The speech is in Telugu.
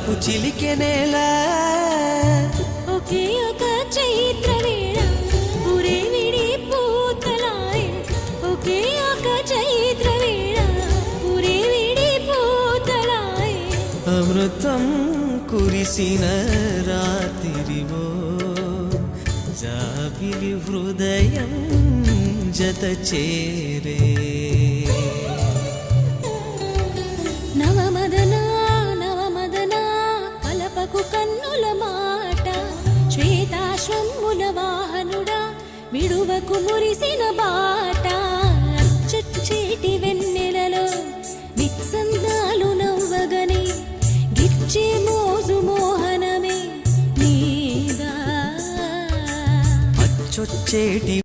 వలపు చిలికెనేలా ఒకే ఒక చైత్ర వేళ పురే విడి పూతలాయ్ ఒకే ఒక చైత్ర వేళ పురే విడి పూతలాయ్ అమృతం కురిసిన రాత్రివో జాబిలి హృదయం జత చేరే నవమదనా నవమదనా కలపకు కన్నుల మాట శ్వేతాశ్వముల వాహనుడా విడువకు మురిసిన బాట అచ్చొచ్చేటి వెన్నెలలో విత్సందాలు నవ్వగని గిచ్చే మోజు మోహనమే నీదా అచ్చొచ్చేటి